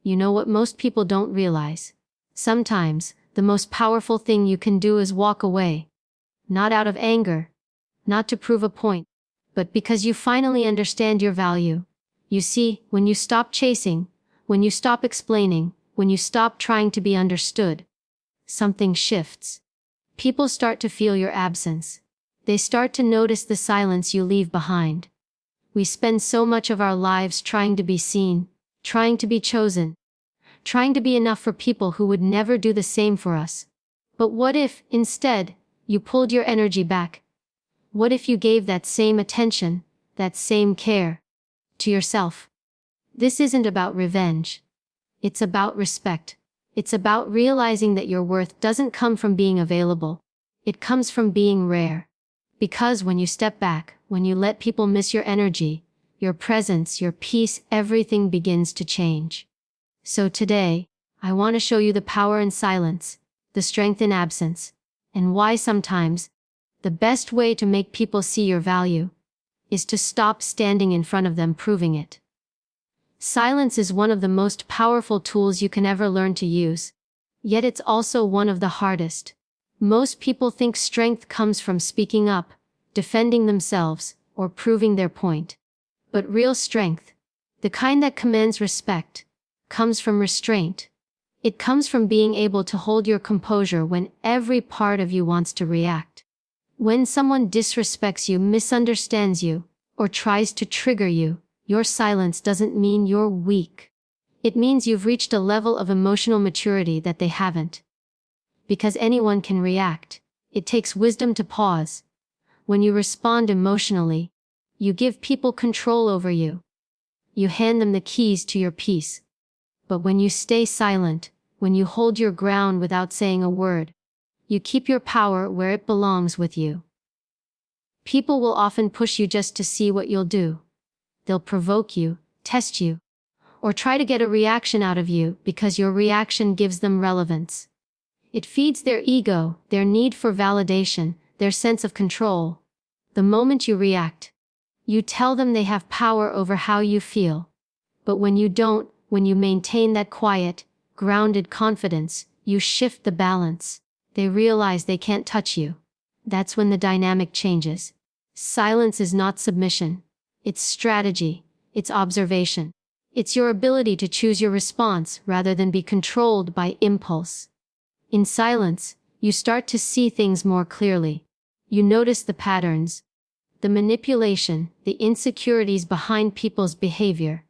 You know what most people don't realize? Sometimes, the most powerful thing you can do is walk away. Not out of anger, not to prove a point, but because you finally understand your value. You see, when you stop chasing, when you stop explaining, when you stop trying to be understood, something shifts. People start to feel your absence. They start to notice the silence you leave behind. We spend so much of our lives trying to be seen, trying to be chosen, trying to be enough for people who would never do the same for us. But what if, instead, you pulled your energy back? What if you gave that same attention, that same care, to yourself? This isn't about revenge. It's about respect. It's about realizing that your worth doesn't come from being available. It comes from being rare. Because when you step back, when you let people miss your energy, your presence, your peace, everything begins to change. So today, I want to show you the power in silence, the strength in absence, and why sometimes the best way to make people see your value is to stop standing in front of them proving it. Silence is one of the most powerful tools you can ever learn to use. Yet it's also one of the hardest. Most people think strength comes from speaking up, defending themselves, or proving their point. But real strength, the kind that commands respect, comes from restraint. It comes from being able to hold your composure when every part of you wants to react. When someone disrespects you, misunderstands you, or tries to trigger you, your silence doesn't mean you're weak. It means you've reached a level of emotional maturity that they haven't. Because anyone can react, it takes wisdom to pause. When you respond emotionally, you give people control over you. You hand them the keys to your peace. But when you stay silent, when you hold your ground without saying a word, you keep your power where it belongs with you. People will often push you just to see what you'll do. They'll provoke you, test you, or try to get a reaction out of you because your reaction gives them relevance. It feeds their ego, their need for validation, their sense of control. The moment you react, you tell them they have power over how you feel. But when you don't, when you maintain that quiet, grounded confidence, you shift the balance. They realize they can't touch you. That's when the dynamic changes. Silence is not submission. It's strategy. It's observation. It's your ability to choose your response rather than be controlled by impulse. In silence, you start to see things more clearly. You notice the patterns, the manipulation, the insecurities behind people's behavior.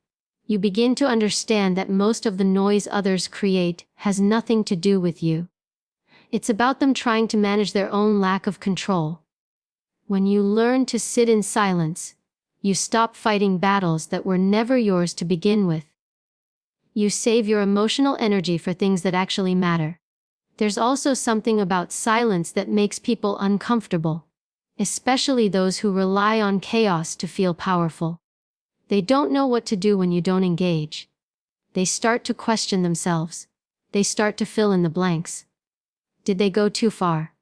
You begin to understand that most of the noise others create has nothing to do with you. It's about them trying to manage their own lack of control. When you learn to sit in silence, you stop fighting battles that were never yours to begin with. You save your emotional energy for things that actually matter. There's also something about silence that makes people uncomfortable, especially those who rely on chaos to feel powerful. They don't know what to do when you don't engage. They start to question themselves. They start to fill in the blanks. Did they go too far?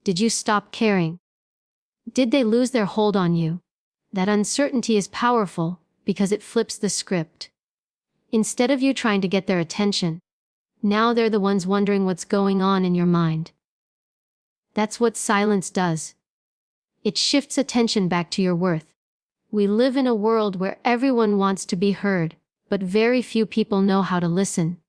Did you stop caring? Did they lose their hold on you? That uncertainty is powerful because it flips the script. Instead of you trying to get their attention, now they're the ones wondering what's going on in your mind. That's what silence does. It shifts attention back to your worth. We live in a world where everyone wants to be heard, but very few people know how to listen.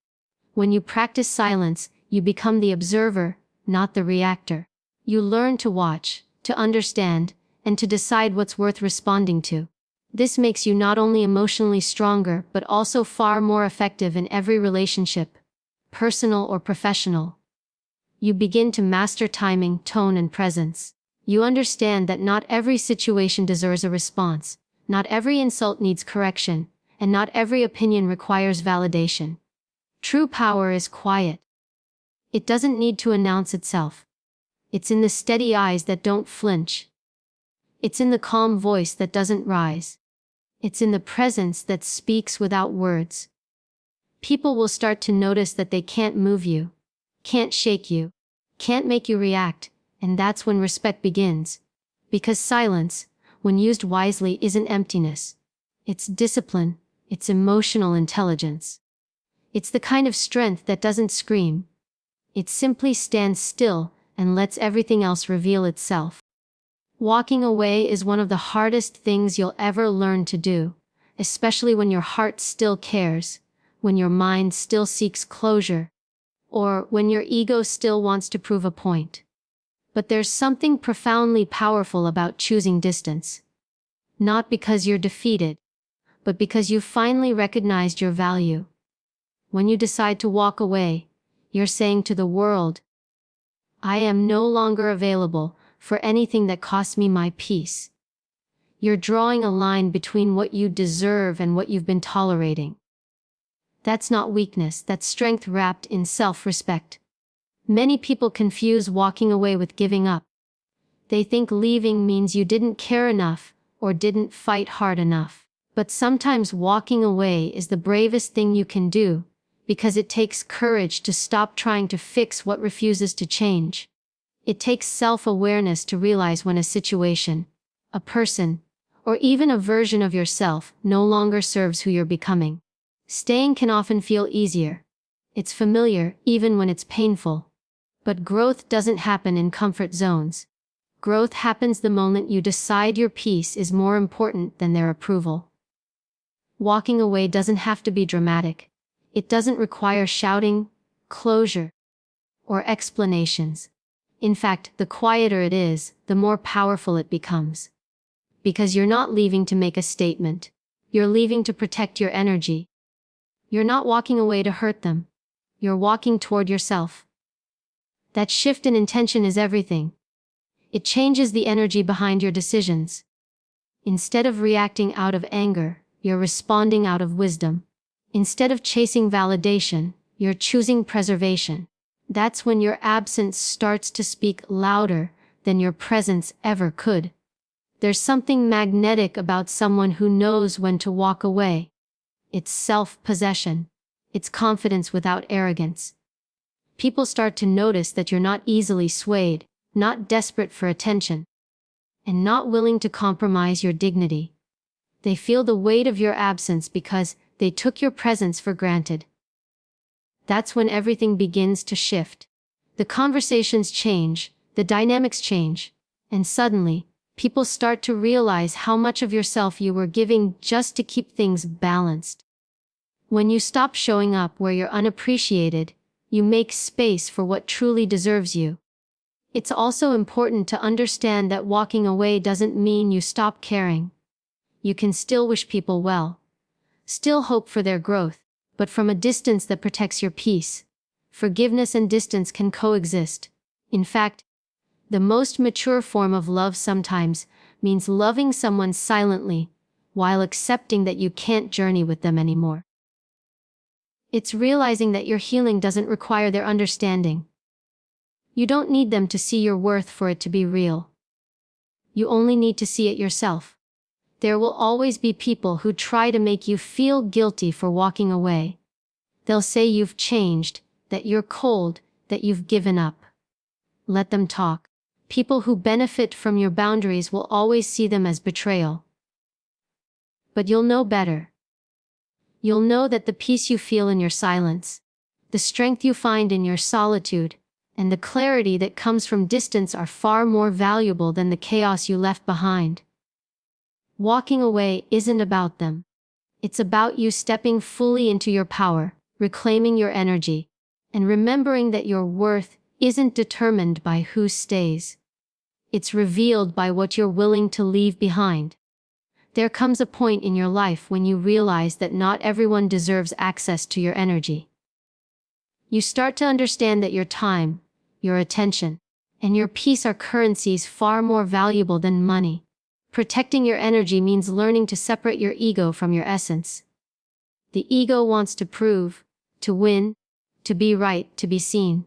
When you practice silence, you become the observer, not the reactor. You learn to watch, to understand, and to decide what's worth responding to. This makes you not only emotionally stronger but also far more effective in every relationship, personal or professional. You begin to master timing, tone, and presence. You understand that not every situation deserves a response, not every insult needs correction, and not every opinion requires validation. True power is quiet. It doesn't need to announce itself. It's in the steady eyes that don't flinch. It's in the calm voice that doesn't rise. It's in the presence that speaks without words. People will start to notice that they can't move you, can't shake you, can't make you react, and that's when respect begins. Because silence, when used wisely, isn't emptiness. It's discipline, it's emotional intelligence. It's the kind of strength that doesn't scream. It simply stands still and lets everything else reveal itself. Walking away is one of the hardest things you'll ever learn to do, especially when your heart still cares, when your mind still seeks closure, or when your ego still wants to prove a point. But there's something profoundly powerful about choosing distance. Not because you're defeated, but because you've finally recognized your value. When you decide to walk away, you're saying to the world, I am no longer available for anything that costs me my peace. You're drawing a line between what you deserve and what you've been tolerating. That's not weakness, that's strength wrapped in self-respect. Many people confuse walking away with giving up. They think leaving means you didn't care enough or didn't fight hard enough. But sometimes walking away is the bravest thing you can do, because it takes courage to stop trying to fix what refuses to change. It takes self-awareness to realize when a situation, a person, or even a version of yourself no longer serves who you're becoming. Staying can often feel easier. It's familiar, even when it's painful. But growth doesn't happen in comfort zones. Growth happens the moment you decide your peace is more important than their approval. Walking away doesn't have to be dramatic. It doesn't require shouting, closure, or explanations. In fact, the quieter it is, the more powerful it becomes. Because you're not leaving to make a statement. You're leaving to protect your energy. You're not walking away to hurt them. You're walking toward yourself. That shift in intention is everything. It changes the energy behind your decisions. Instead of reacting out of anger, you're responding out of wisdom. Instead of chasing validation, you're choosing preservation. That's when your absence starts to speak louder than your presence ever could. There's something magnetic about someone who knows when to walk away. It's self-possession. It's confidence without arrogance. People start to notice that you're not easily swayed, not desperate for attention, and not willing to compromise your dignity. They feel the weight of your absence because they took your presence for granted. That's when everything begins to shift. The conversations change, the dynamics change, and suddenly, people start to realize how much of yourself you were giving just to keep things balanced. When you stop showing up where you're unappreciated, you make space for what truly deserves you. It's also important to understand that walking away doesn't mean you stop caring. You can still wish people well, still hope for their growth, but from a distance that protects your peace. Forgiveness and distance can coexist. In fact, the most mature form of love sometimes means loving someone silently, while accepting that you can't journey with them anymore. It's realizing that your healing doesn't require their understanding. You don't need them to see your worth for it to be real. You only need to see it yourself. There will always be people who try to make you feel guilty for walking away. They'll say you've changed, that you're cold, that you've given up. Let them talk. People who benefit from your boundaries will always see them as betrayal. But you'll know better. You'll know that the peace you feel in your silence, the strength you find in your solitude, and the clarity that comes from distance are far more valuable than the chaos you left behind. Walking away isn't about them. It's about you stepping fully into your power, reclaiming your energy, and remembering that your worth isn't determined by who stays. It's revealed by what you're willing to leave behind. There comes a point in your life when you realize that not everyone deserves access to your energy. You start to understand that your time, your attention, and your peace are currencies far more valuable than money. Protecting your energy means learning to separate your ego from your essence. The ego wants to prove, to win, to be right, to be seen.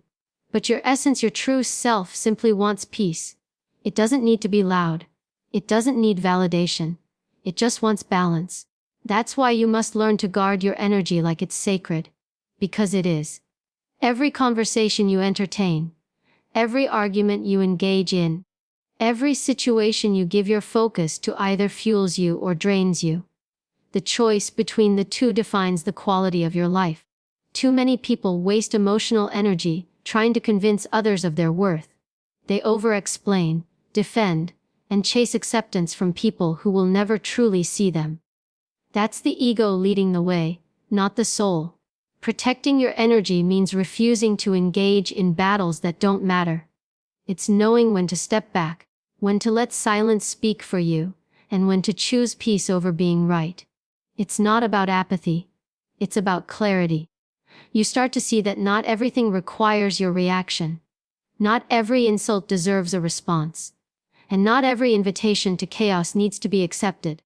But your essence, your true self, simply wants peace. It doesn't need to be loud. It doesn't need validation. It just wants balance. That's why you must learn to guard your energy like it's sacred. Because it is. Every conversation you entertain, every argument you engage in, every situation you give your focus to either fuels you or drains you. The choice between the two defines the quality of your life. Too many people waste emotional energy trying to convince others of their worth. They over-explain, defend, and chase acceptance from people who will never truly see them. That's the ego leading the way, not the soul. Protecting your energy means refusing to engage in battles that don't matter. It's knowing when to step back, when to let silence speak for you, and when to choose peace over being right. It's not about apathy. It's about clarity. You start to see that not everything requires your reaction. Not every insult deserves a response. And not every invitation to chaos needs to be accepted.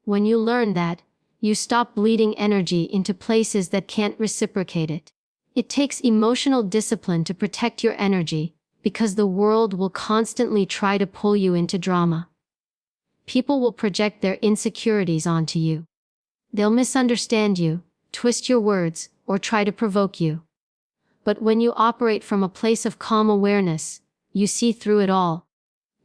When you learn that, you stop bleeding energy into places that can't reciprocate it. It takes emotional discipline to protect your energy, because the world will constantly try to pull you into drama. People will project their insecurities onto you. They'll misunderstand you, twist your words, or try to provoke you. But when you operate from a place of calm awareness, you see through it all.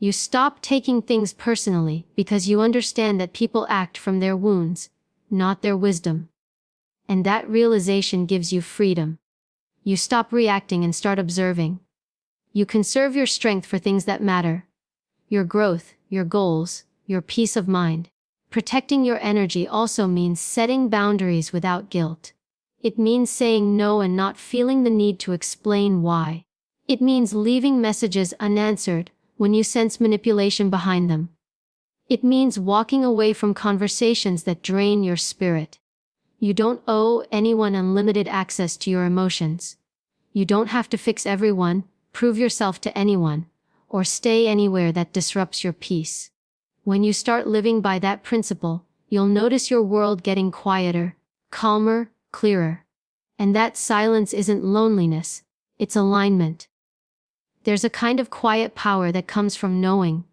You stop taking things personally because you understand that people act from their wounds, not their wisdom. And that realization gives you freedom. You stop reacting and start observing. You conserve your strength for things that matter. Your growth, your goals, your peace of mind. Protecting your energy also means setting boundaries without guilt. It means saying no and not feeling the need to explain why. It means leaving messages unanswered when you sense manipulation behind them. It means walking away from conversations that drain your spirit. You don't owe anyone unlimited access to your emotions. You don't have to fix everyone, prove yourself to anyone, or stay anywhere that disrupts your peace. When you start living by that principle, you'll notice your world getting quieter, calmer, clearer. And that silence isn't loneliness, it's alignment. There's a kind of quiet power that comes from knowing.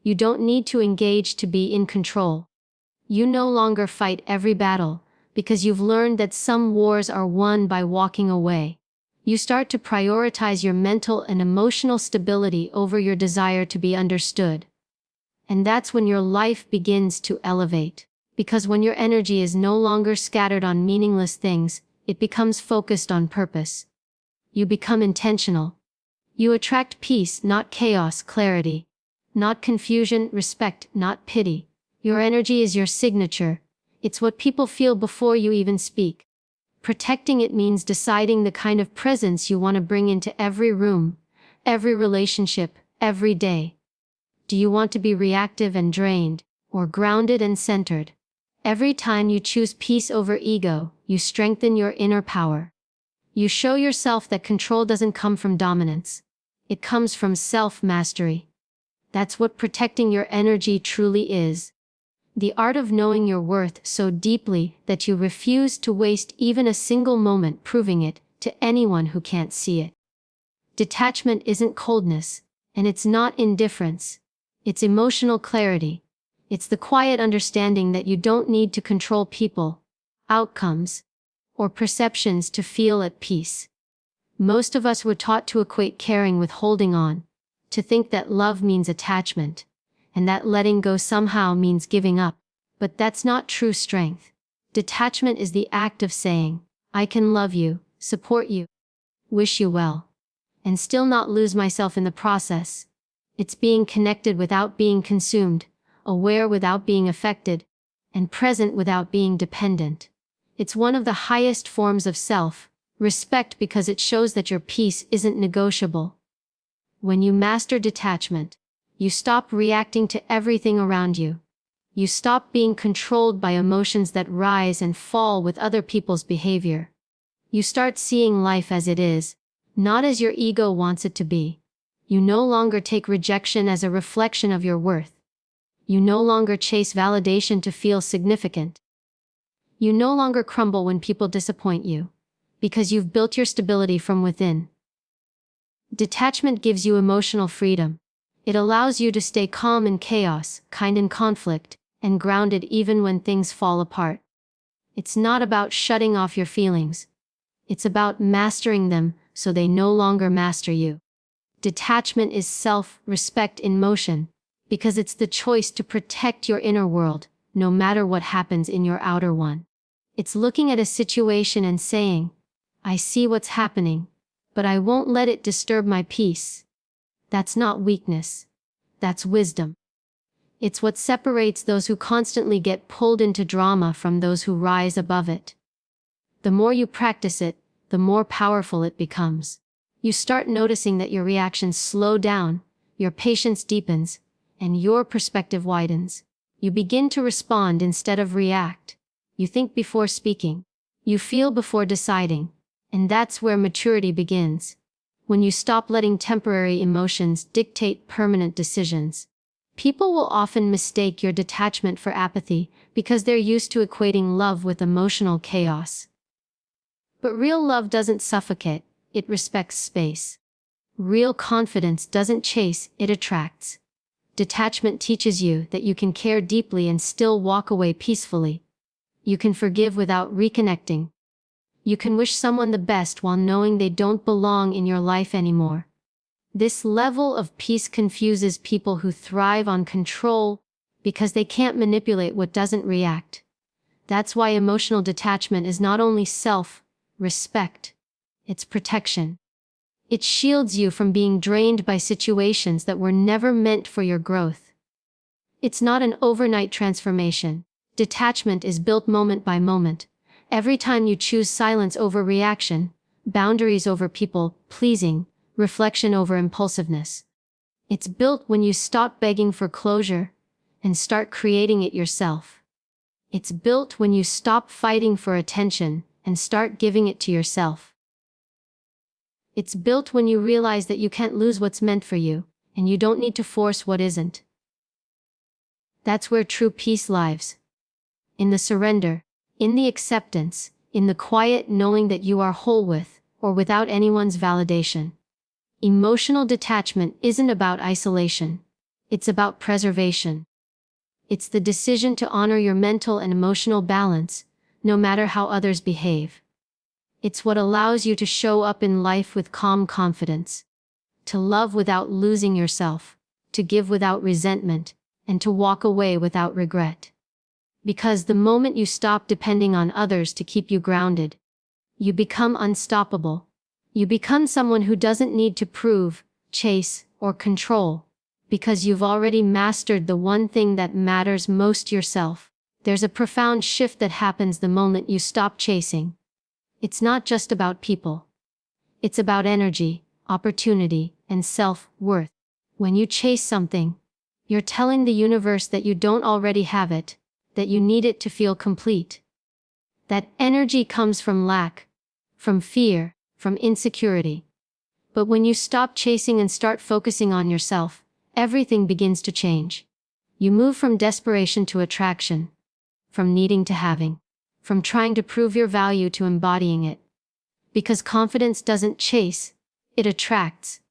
You don't need to engage to be in control. You no longer fight every battle, because you've learned that some wars are won by walking away. You start to prioritize your mental and emotional stability over your desire to be understood. And that's when your life begins to elevate. Because when your energy is no longer scattered on meaningless things, it becomes focused on purpose. You become intentional. You attract peace, not chaos, clarity. Not confusion, respect, not pity. Your energy is your signature. It's what people feel before you even speak. Protecting it means deciding the kind of presence you want to bring into every room, every relationship, every day. Do you want to be reactive and drained, or grounded and centered? Every time you choose peace over ego, you strengthen your inner power. You show yourself that control doesn't come from dominance. It comes from self-mastery. That's what protecting your energy truly is. The art of knowing your worth so deeply that you refuse to waste even a single moment proving it to anyone who can't see it. Detachment isn't coldness, and it's not indifference. It's emotional clarity. It's the quiet understanding that you don't need to control people, outcomes, or perceptions to feel at peace. Most of us were taught to equate caring with holding on, to think that love means attachment, and that letting go somehow means giving up. But that's not true strength. Detachment is the act of saying, I can love you, support you, wish you well, and still not lose myself in the process. It's being connected without being consumed, aware without being affected, and present without being dependent. It's one of the highest forms of self-respect because it shows that your peace isn't negotiable. When you master detachment, you stop reacting to everything around you. You stop being controlled by emotions that rise and fall with other people's behavior. You start seeing life as it is, not as your ego wants it to be. You no longer take rejection as a reflection of your worth. You no longer chase validation to feel significant. You no longer crumble when people disappoint you, because you've built your stability from within. Detachment gives you emotional freedom. It allows you to stay calm in chaos, kind in conflict, and grounded even when things fall apart. It's not about shutting off your feelings. It's about mastering them so they no longer master you. Detachment is self-respect in motion, because it's the choice to protect your inner world, no matter what happens in your outer one. It's looking at a situation and saying, I see what's happening, but I won't let it disturb my peace. That's not weakness. That's wisdom. It's what separates those who constantly get pulled into drama from those who rise above it. The more you practice it, the more powerful it becomes. You start noticing that your reactions slow down, your patience deepens, and your perspective widens. You begin to respond instead of react. You think before speaking. You feel before deciding. And that's where maturity begins. When you stop letting temporary emotions dictate permanent decisions. People will often mistake your detachment for apathy because they're used to equating love with emotional chaos. But real love doesn't suffocate, it respects space. Real confidence doesn't chase, it attracts. Detachment teaches you that you can care deeply and still walk away peacefully. You can forgive without reconnecting. You can wish someone the best while knowing they don't belong in your life anymore. This level of peace confuses people who thrive on control because they can't manipulate what doesn't react. That's why emotional detachment is not only self-respect, it's protection. It shields you from being drained by situations that were never meant for your growth. It's not an overnight transformation. Detachment is built moment by moment. Every time you choose silence over reaction, boundaries over people pleasing, reflection over impulsiveness. It's built when you stop begging for closure and start creating it yourself. It's built when you stop fighting for attention and start giving it to yourself. It's built when you realize that you can't lose what's meant for you, and you don't need to force what isn't. That's where true peace lives. In the surrender, in the acceptance, in the quiet knowing that you are whole with, or without anyone's validation. Emotional detachment isn't about isolation. It's about preservation. It's the decision to honor your mental and emotional balance, no matter how others behave. It's what allows you to show up in life with calm confidence. To love without losing yourself, to give without resentment, and to walk away without regret. Because the moment you stop depending on others to keep you grounded, you become unstoppable. You become someone who doesn't need to prove, chase, or control, because you've already mastered the one thing that matters most, yourself. There's a profound shift that happens the moment you stop chasing. It's not just about people. It's about energy, opportunity, and self-worth. When you chase something, you're telling the universe that you don't already have it, that you need it to feel complete. That energy comes from lack, from fear, from insecurity. But when you stop chasing and start focusing on yourself, everything begins to change. You move from desperation to attraction, from needing to having, from trying to prove your value to embodying it. Because confidence doesn't chase, it attracts.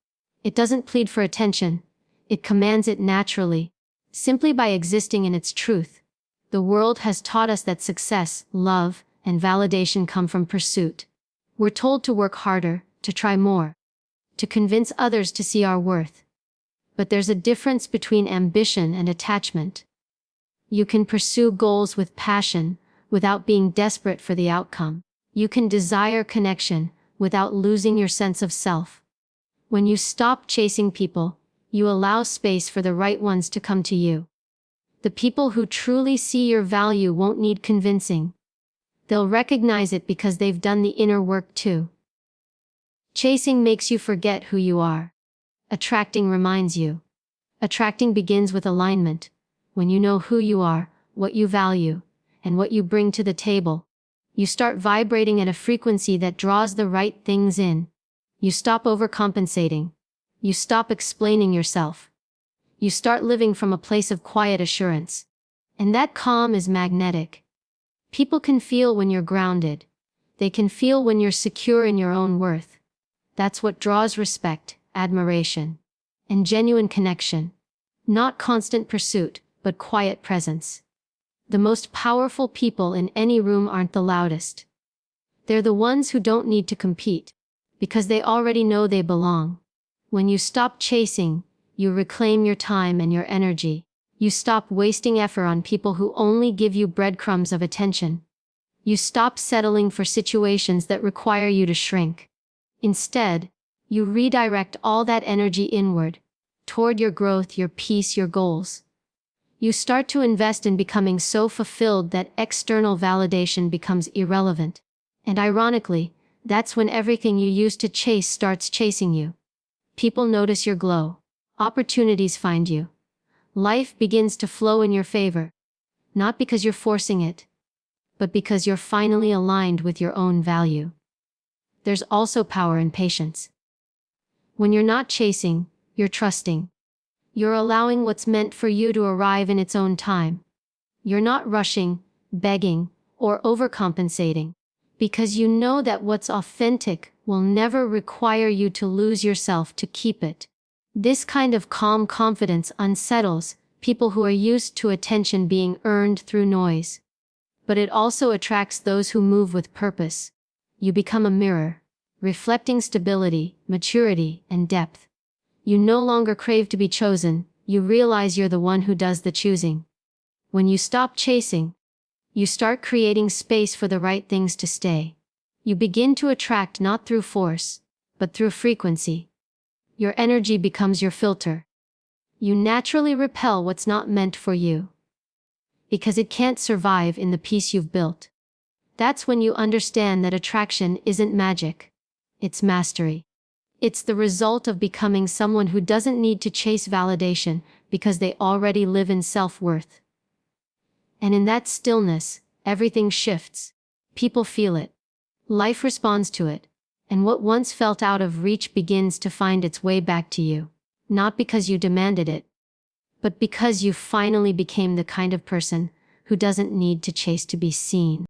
It doesn't plead for attention, it commands it naturally, simply by existing in its truth. The world has taught us that success, love, and validation come from pursuit. We're told to work harder, to try more, to convince others to see our worth. But there's a difference between ambition and attachment. You can pursue goals with passion, without being desperate for the outcome. You can desire connection, without losing your sense of self. When you stop chasing people, you allow space for the right ones to come to you. The people who truly see your value won't need convincing. They'll recognize it because they've done the inner work too. Chasing makes you forget who you are. Attracting reminds you. Attracting begins with alignment. When you know who you are, what you value, and what you bring to the table, you start vibrating at a frequency that draws the right things in. You stop overcompensating. You stop explaining yourself. You start living from a place of quiet assurance. And that calm is magnetic. People can feel when you're grounded. They can feel when you're secure in your own worth. That's what draws respect, admiration, and genuine connection. Not constant pursuit, but quiet presence. The most powerful people in any room aren't the loudest. They're the ones who don't need to compete, because they already know they belong. When you stop chasing, you reclaim your time and your energy. You stop wasting effort on people who only give you breadcrumbs of attention. You stop settling for situations that require you to shrink. Instead, you redirect all that energy inward, toward your growth, your peace, your goals. You start to invest in becoming so fulfilled that external validation becomes irrelevant. And ironically, that's when everything you used to chase starts chasing you. People notice your glow. Opportunities find you. Life begins to flow in your favor. Not because you're forcing it, but because you're finally aligned with your own value. There's also power in patience. When you're not chasing, you're trusting. You're allowing what's meant for you to arrive in its own time. You're not rushing, begging, or overcompensating, because you know that what's authentic will never require you to lose yourself to keep it. This kind of calm confidence unsettles people who are used to attention being earned through noise. But it also attracts those who move with purpose. You become a mirror, reflecting stability, maturity, and depth. You no longer crave to be chosen, you realize you're the one who does the choosing. When you stop chasing, you start creating space for the right things to stay. You begin to attract not through force, but through frequency. Your energy becomes your filter. You naturally repel what's not meant for you, because it can't survive in the peace you've built. That's when you understand that attraction isn't magic. It's mastery. It's the result of becoming someone who doesn't need to chase validation because they already live in self-worth. And in that stillness, everything shifts. People feel it. Life responds to it. And what once felt out of reach begins to find its way back to you. Not because you demanded it, but because you finally became the kind of person who doesn't need to chase to be seen.